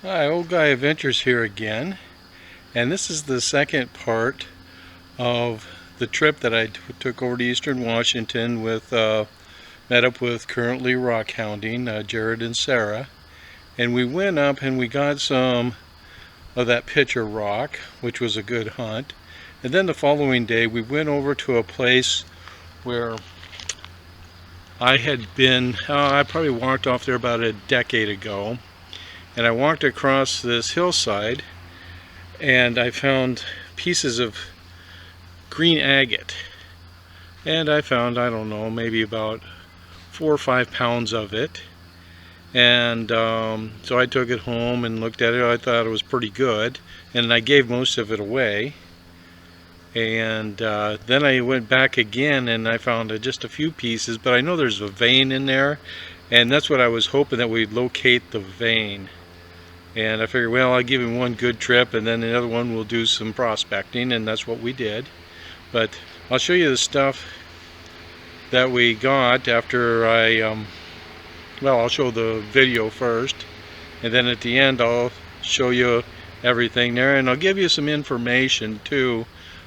Hi, Old Guy Adventures here again, and this is the second part of the trip that I took over to Eastern Washington with, met up with Currently Rockhounding, Jared and Sarah, and we went up and we got some of that pitcher rock, which was a good hunt. And then the following day we went over to a place where I had been, I probably walked off there about a decade ago, and I walked across this hillside and I found pieces of green agate, and I found, I don't know, maybe about 4 or 5 pounds of it. And so I took it home and looked at it. I thought it was pretty good, and I gave most of it away. And then I went back again and I found just a few pieces, but I know there's a vein in there, and that's what I was hoping, that we'd locate the vein. And I figured, well, I'll give him one good trip and then the other one we'll do some prospecting, and that's what we did. But I'll show you the stuff that we got after well, I'll show the video first, and then at the end I'll show you everything there, and I'll give you some information too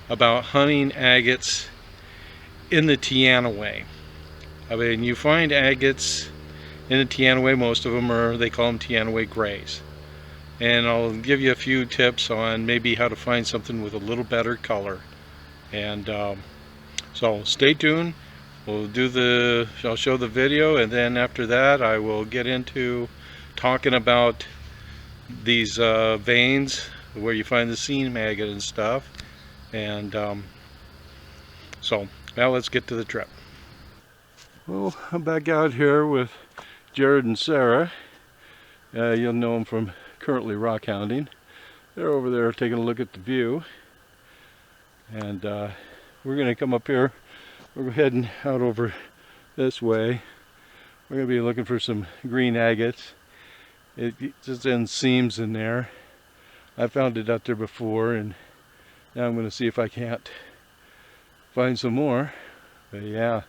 about hunting agates in the Teanaway. I mean, you find agates in the Teanaway, most of them are, they call them Teanaway grays. And I'll give you a few tips on maybe how to find something with a little better color. And so stay tuned. I'll show the video, and then after that I will get into talking about these veins where you find the seam agate and stuff. And so now let's get to the trip. Well, I'm back out here with Jared and Sarah. You'll know them from Currently Rockhounding. They're over there taking a look at the view, and we're going to come up here. We're heading out over this way. We're going to be looking for some green agates. It just in seams in there. I found it out there before, and now I'm going to see if I can't find some more. But yeah.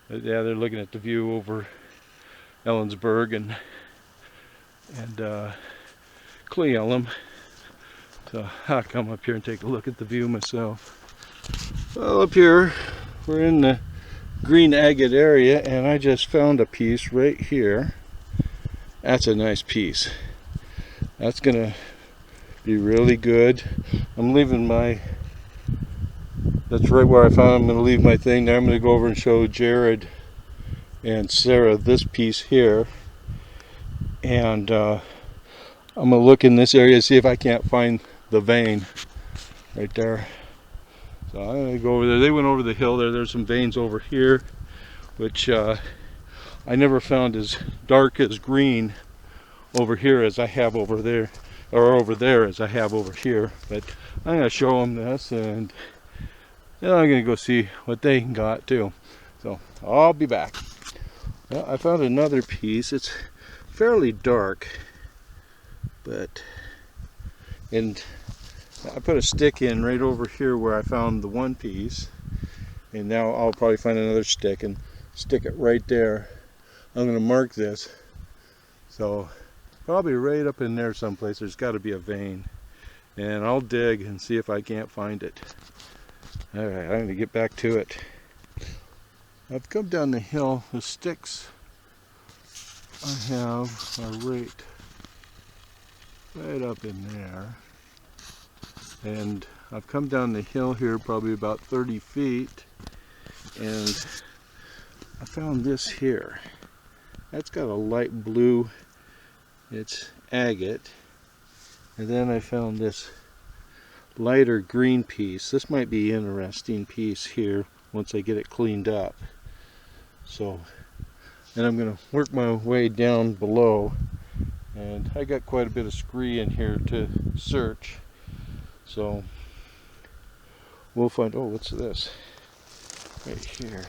But yeah, they're looking at the view over Ellensburg and Cle Elum. So I'll come up here and take a look at the view myself. Well, up here we're in the green agate area, and I just found a piece right here. That's a nice piece. That's gonna be really good. I'm leaving that's right where I found. I'm gonna leave my thing there. I'm gonna go over and show Jared and Sarah this piece here, and I'm gonna look in this area to see if I can't find the vein right there. So I'm gonna go over there. They went over the hill there. There's some veins over here, which I never found as dark as green over here as I have over there, or over there as I have over here. But I'm gonna show them this, and then I'm gonna go see what they got too. So I'll be back. Well, I found another piece. It's fairly dark, and I put a stick in right over here where I found the one piece, and now I'll probably find another stick and stick it right there. I'm going to mark this, so probably right up in there someplace there's got to be a vein, and I'll dig and see if I can't find it. Alright, I'm going to get back to it. I've come down the hill. The sticks I have are right up in there, and I've come down the hill here probably about 30 feet, and I found this here. That's got a light blue, it's agate, and then I found this lighter green piece. This might be an interesting piece here once I get it cleaned up. So, and I'm going to work my way down below, and I got quite a bit of scree in here to search. So we'll find, oh, what's this? Right here.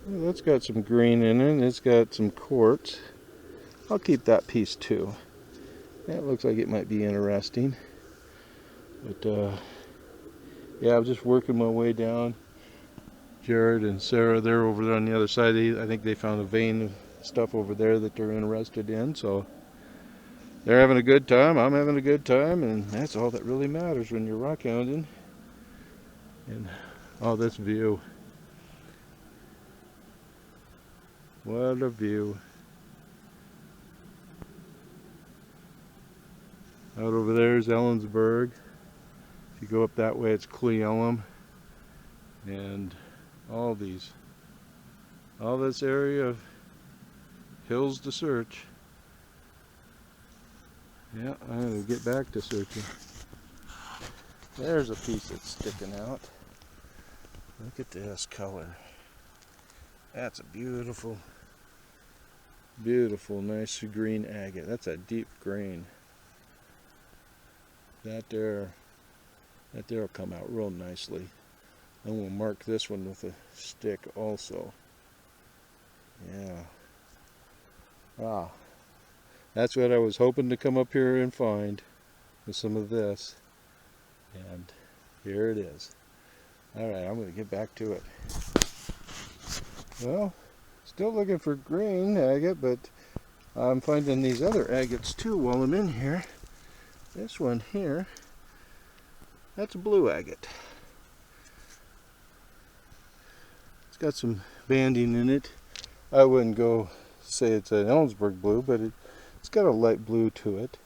Well, that's got some green in it. It's got some quartz. I'll keep that piece too. That looks like it might be interesting. But Yeah, I'm just working my way down. Jared and Sarah, they're over there on the other side. I think they found a vein of stuff over there that they're interested in, so they're having a good time. I'm having a good time, and that's all that really matters when you're rock hounding. And oh, this view. What a view. Out over there is Ellensburg. If you go up that way, it's Cleellum. And all this area of hills to search. Yeah, I'm going to get back to searching. There's a piece that's sticking out. Look at this color. That's a beautiful, beautiful, nice green agate. That's a deep green. That there will come out real nicely. And we'll mark this one with a stick also. Yeah. Ah. That's what I was hoping to come up here and find with some of this. And here it is. Alright, I'm going to get back to it. Well, still looking for green agate, but I'm finding these other agates too while I'm in here. This one here, that's a blue agate. It's got some banding in it. I wouldn't go say it's an Ellensburg blue, but it's got a light blue to it.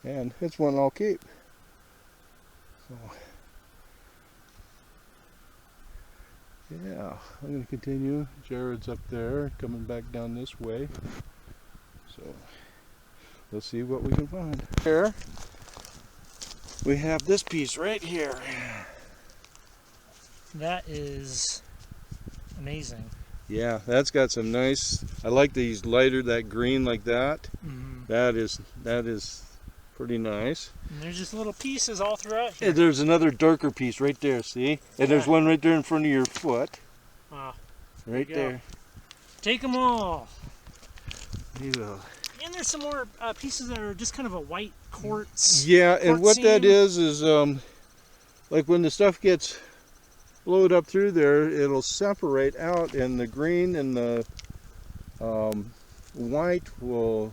And it's one I'll keep. So, yeah, I'm going to continue. Jared's up there, coming back down this way. So, let's see what we can find. Here, we have this piece right here. That is amazing. Yeah, that's got some nice, I like these lighter, that green like that. Mm-hmm. That is pretty nice. And there's just little pieces all throughout here. And there's another darker piece right there, see? And there's one right there in front of your foot. Wow. Right there. Take them all. You go. And there's some more pieces that are just kind of a white quartz. Yeah, and what seam. that is like when the stuff gets blowed up through there, it'll separate out, and the green and the white will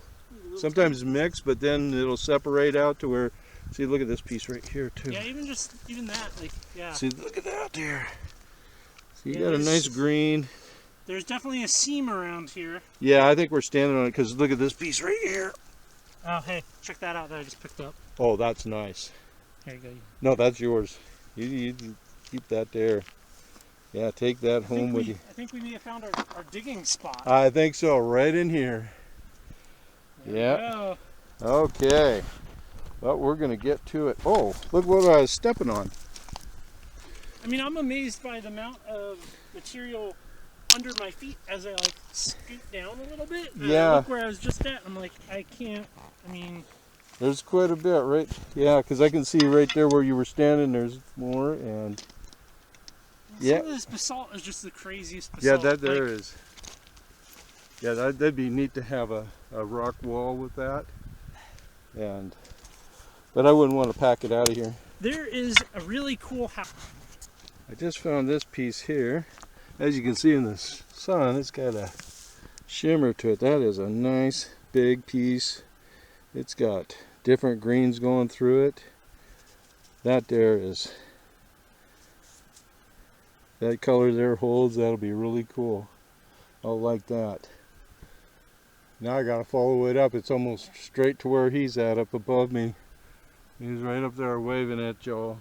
sometimes mix, but then it'll separate out to where, see, look at this piece right here too. Yeah, even that, like, yeah. See, look at that there. So you got a nice green. There's definitely a seam around here. Yeah, I think we're standing on it because look at this piece right here. Oh, hey, check that out that I just picked up. Oh, that's nice. There you go. No, that's yours. You keep that there. Yeah, take that home with you. I think we may have found our digging spot. I think so, right in here. Yeah. Okay. Well, we're going to get to it. Oh, look what I was stepping on. I mean, I'm amazed by the amount of material under my feet as I like scoot down a little bit. Yeah. Look where I was just at. I'm like, I can't. I mean, there's quite a bit, right? Yeah, because I can see right there where you were standing. There's more, and some of this basalt is just the craziest basalt. Yeah, that there is. Yeah, that'd be neat to have a rock wall with that. But I wouldn't want to pack it out of here. There is a really cool house. I just found this piece here. As you can see in the sun, it's got a shimmer to it. That is a nice big piece. It's got different greens going through it. That color there holds. That'll be really cool. I'll like that. Now I gotta follow it up. It's almost straight to where he's at, up above me. He's right up there waving at y'all.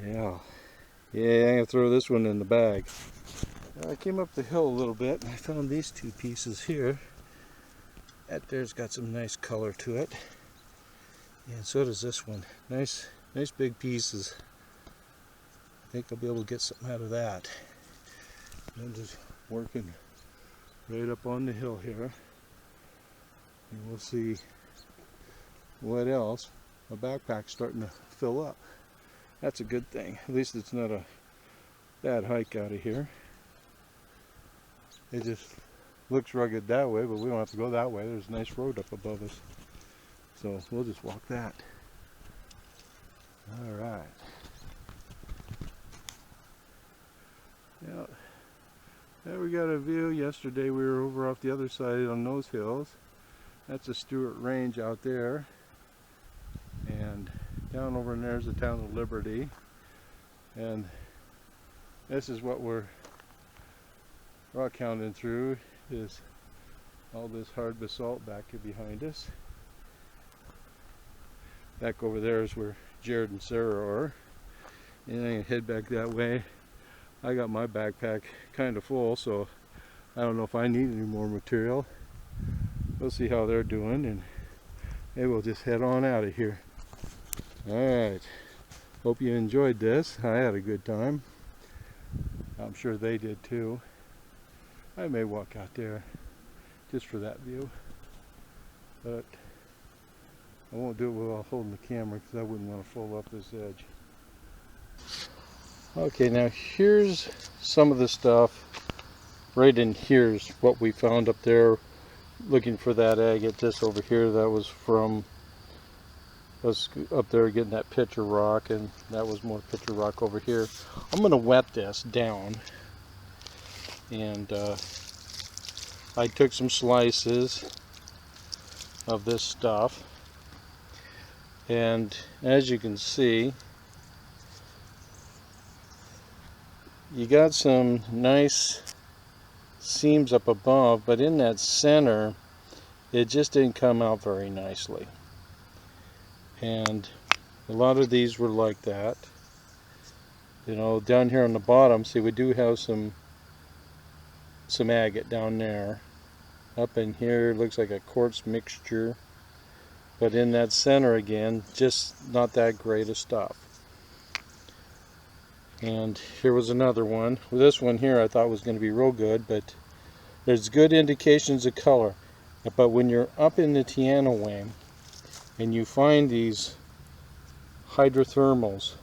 Yeah. Yeah, I'm gonna throw this one in the bag. I came up the hill a little bit and I found these two pieces here. That there's got some nice color to it. And so does this one. Nice big pieces. I think I'll be able to get something out of that. I'm just working right up on the hill here. And we'll see what else. My backpack's starting to fill up. That's a good thing. At least it's not a bad hike out of here. It just looks rugged that way, but we don't have to go that way. There's a nice road up above us. So we'll just walk that. All right. Yeah, there we got a view. Yesterday we were over off the other side on those hills. That's the Stewart Range out there. And down over there is the town of Liberty. And this is what we're rock hounding through, is all this hard basalt back here behind us. Back over there is where Jared and Sarah are. And I can head back that way. I got my backpack kind of full, so I don't know if I need any more material. We'll see how they're doing, and maybe we'll just head on out of here. Alright, hope you enjoyed this. I had a good time. I'm sure they did too. I may walk out there just for that view, but I won't do it while holding the camera because I wouldn't want to fall off this edge. Okay, now here's some of the stuff. Right in here's what we found up there looking for that agate. This over here, that was from us up there getting that pitcher rock, and that was more pitcher rock over here. I'm going to wet this down, and I took some slices of this stuff, and as you can see, you got some nice seams up above, but in that center it just didn't come out very nicely. And a lot of these were like that. You know, down here on the bottom, see, we do have some agate down there. Up in here looks like a quartz mixture, but in that center again, just not that great of stuff. And here was another one. Well, this one here I thought was going to be real good, but there's good indications of color. But when you're up in the Tianaway and you find these hydrothermals,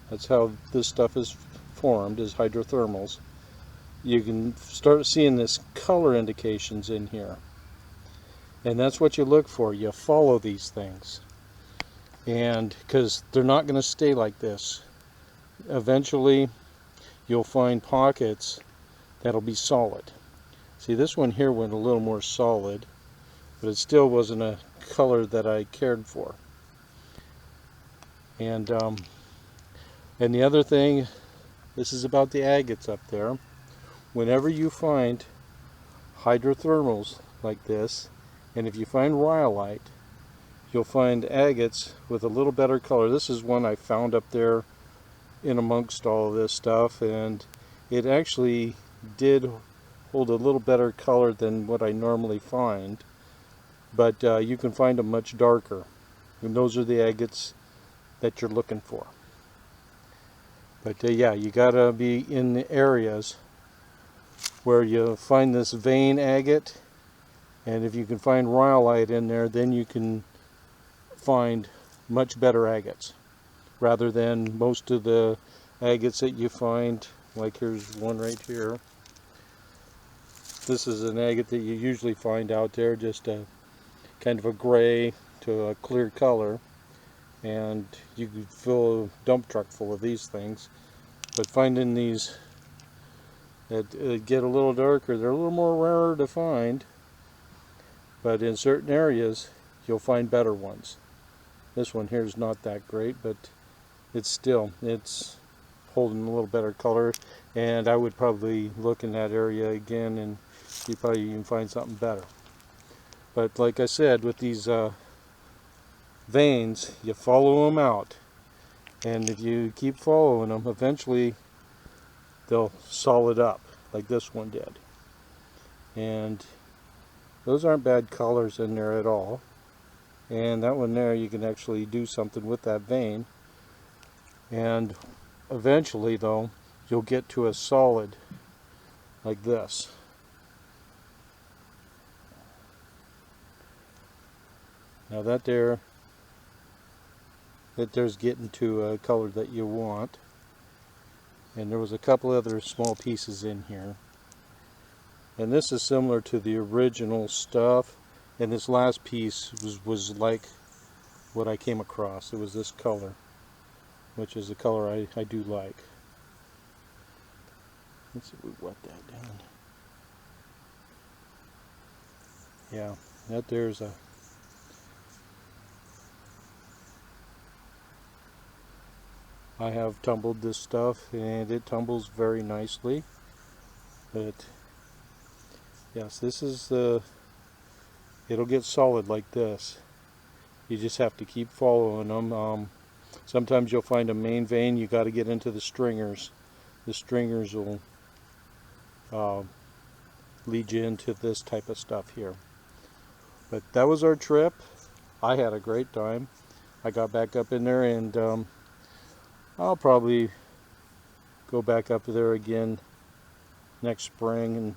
that's how this stuff is formed, is hydrothermals, you can start seeing this color indications in here. And that's what you look for. You follow these things. And because they're not going to stay like this. Eventually you'll find pockets that'll be solid. See, this one here went a little more solid, but it still wasn't a color that I cared for. And the other thing, this is about the agates up there. Whenever you find hydrothermals like this, and if you find rhyolite, you'll find agates with a little better color. This is one I found up there in amongst all of this stuff, and it actually did hold a little better color than what I normally find, but you can find them much darker, and those are the agates that you're looking for. But yeah, you gotta be in the areas where you find this vein agate, and if you can find rhyolite in there, then you can find much better agates, rather than most of the agates that you find. Like here's one right here. This is an agate that you usually find out there, just a kind of a gray to a clear color, and you could fill a dump truck full of these things. But finding these that get a little darker, they're a little more rarer to find, but in certain areas you'll find better ones. This one here is not that great, but it's holding a little better color, and I would probably look in that area again, and you probably can find something better. But like I said, with these veins, you follow them out, and if you keep following them, eventually they'll solid up like this one did. And those aren't bad colors in there at all. And that one there, you can actually do something with that vein, and eventually though you'll get to a solid like this. Now there's getting to a color that you want, and there was a couple other small pieces in here, and this is similar to the original stuff, and this last piece was like what I came across. It was this color, which is the color I do like. Let's see if we wet that down. Yeah, that there's a... I have tumbled this stuff and it tumbles very nicely. But yes, this is the... It'll get solid like this. You just have to keep following them. Sometimes you'll find a main vein, you got to get into the stringers. The stringers will lead you into this type of stuff here. But that was our trip. I had a great time. I got back up in there, and I'll probably go back up there again next spring and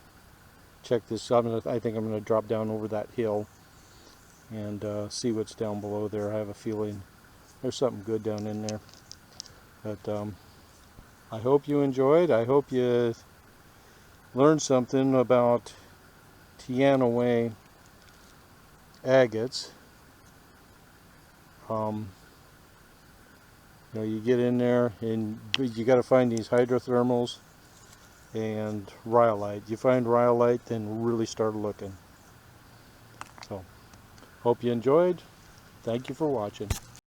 check this out. I think I'm going to drop down over that hill and see what's down below there. I have a feeling there's something good down in there. But I hope you enjoyed. I hope you learned something about Tianaway agates. You know, you get in there and you got to find these hydrothermals and rhyolite. You find rhyolite, then really start looking. So, hope you enjoyed. Thank you for watching.